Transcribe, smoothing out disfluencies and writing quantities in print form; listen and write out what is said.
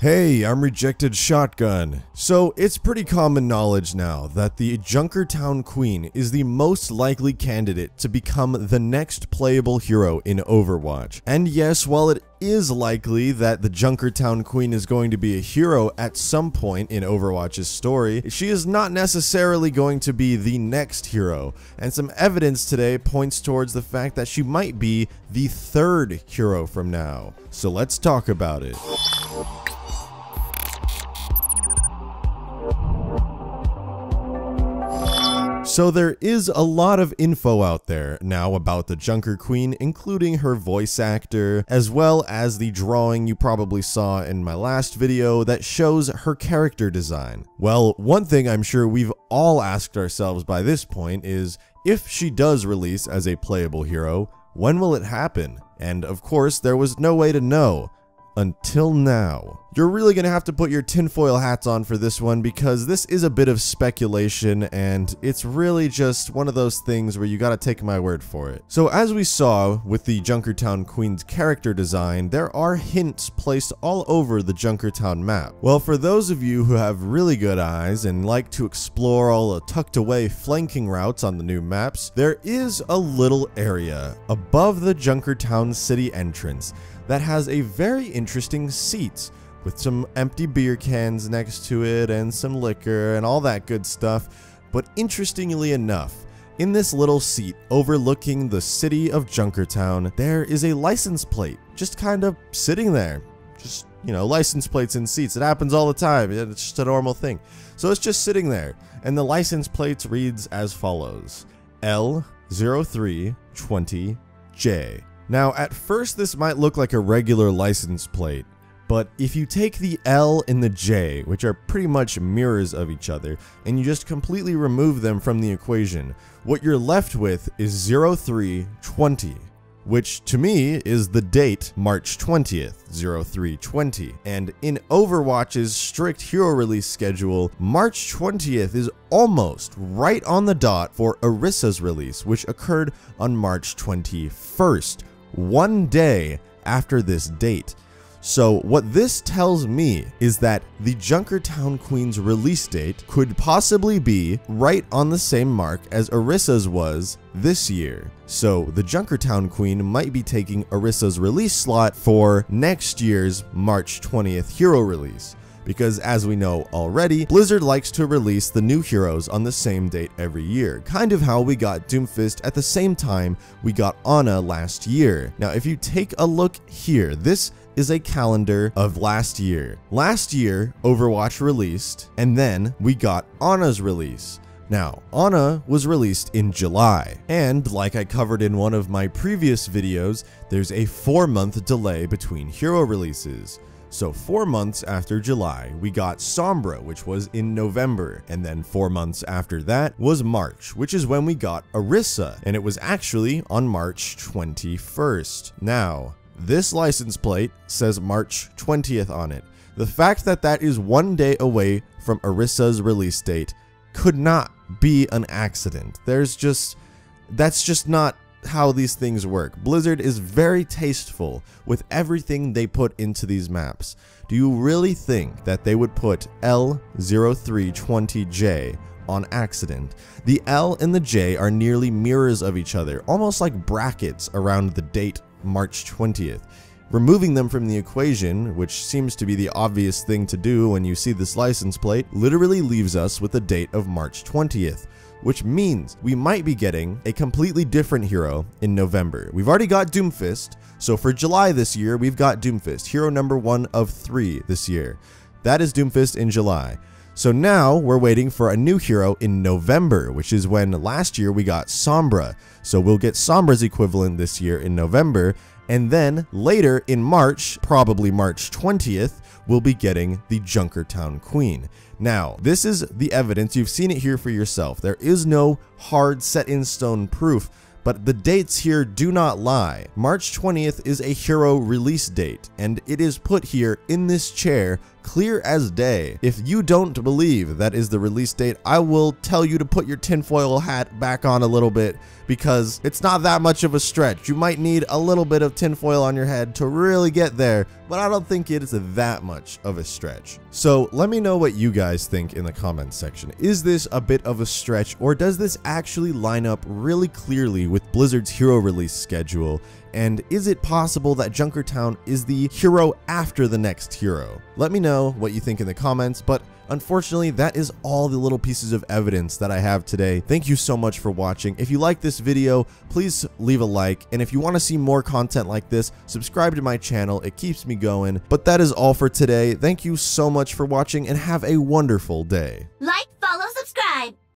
Hey, I'm RejectedShotgun. So, it's pretty common knowledge now that the Junkertown Queen is the most likely candidate to become the next playable hero in Overwatch. And yes, while it is likely that the Junkertown Queen is going to be a hero at some point in Overwatch's story, she is not necessarily going to be the next hero, and some evidence today points towards the fact that she might be the third hero from now. So let's talk about it. So there is a lot of info out there now about the Junker Queen, including her voice actor, as well as the drawing you probably saw in my last video that shows her character design. Well, one thing I'm sure we've all asked ourselves by this point is, if she does release as a playable hero, when will it happen? And of course, there was no way to know. Until now. You're really gonna have to put your tinfoil hats on for this one, because this is a bit of speculation and it's really just one of those things where you gotta take my word for it. So as we saw with the Junkertown Queen's character design, there are hints placed all over the Junkertown map. Well, for those of you who have really good eyes and like to explore all the tucked away flanking routes on the new maps, there is a little area above the Junkertown city entrance that has a very interesting seat with some empty beer cans next to it and some liquor and all that good stuff. But interestingly enough, in this little seat overlooking the city of Junkertown, there is a license plate just kind of sitting there. Just, you know, license plates in seats. It happens all the time. It's just a normal thing. So it's just sitting there, and the license plate reads as follows: L0320J. Now, at first this might look like a regular license plate, but if you take the L and the J, which are pretty much mirrors of each other, and you just completely remove them from the equation, what you're left with is 0320, which to me is the date March 20th, 0320. And in Overwatch's strict hero release schedule, March 20th is almost right on the dot for Orissa's release, which occurred on March 21st. One day after this date. So what this tells me is that the Junkertown Queen's release date could possibly be right on the same mark as Orissa's was this year. So the Junkertown Queen might be taking Orissa's release slot for next year's March 20th hero release. Because as we know already, Blizzard likes to release the new heroes on the same date every year, kind of how we got Doomfist at the same time we got Ana last year. Now if you take a look here, this is a calendar of last year. Last year, Overwatch released, and then we got Ana's release. Now, Ana was released in July, and like I covered in one of my previous videos, there's a 4-month delay between hero releases. So 4 months after July, we got Sombra, which was in November, and then 4 months after that was March, which is when we got Orissa, and it was actually on March 21st. Now, this license plate says March 20th on it. The fact that that is 1 day away from Orissa's release date could not be an accident. That's just not how these things work. Blizzard is very tasteful with everything they put into these maps. Do you really think that they would put L0320J on accident? The L and the J are nearly mirrors of each other, almost like brackets around the date March 20th. Removing them from the equation, which seems to be the obvious thing to do when you see this license plate, literally leaves us with the date of March 20th. Which means we might be getting a completely different hero in November. We've already got Doomfist, so for July this year, we've got Doomfist, hero number 1 of 3 this year. That is Doomfist in July. So now we're waiting for a new hero in November, which is when last year we got Sombra. So we'll get Sombra's equivalent this year in November, and then later in March, probably March 20th, we'll be getting the Junkertown Queen. Now, this is the evidence. You've seen it here for yourself. There is no hard set in stone proof, but the dates here do not lie. March 20th is a hero release date, and it is put here in this chair clear as day. If you don't believe that is the release date, I will tell you to put your tinfoil hat back on a little bit, because it's not that much of a stretch. You might need a little bit of tinfoil on your head to really get there, but I don't think it is that much of a stretch. So let me know what you guys think in the comments section. Is this a bit of a stretch, or does this actually line up really clearly with Blizzard's hero release schedule? And is it possible that Junkertown is the hero after the next hero? Let me know what you think in the comments, but unfortunately, that is all the little pieces of evidence that I have today. Thank you so much for watching. If you like this video, please leave a like, and if you want to see more content like this, subscribe to my channel. It keeps me going. But that is all for today. Thank you so much for watching, and have a wonderful day. Like, follow, subscribe.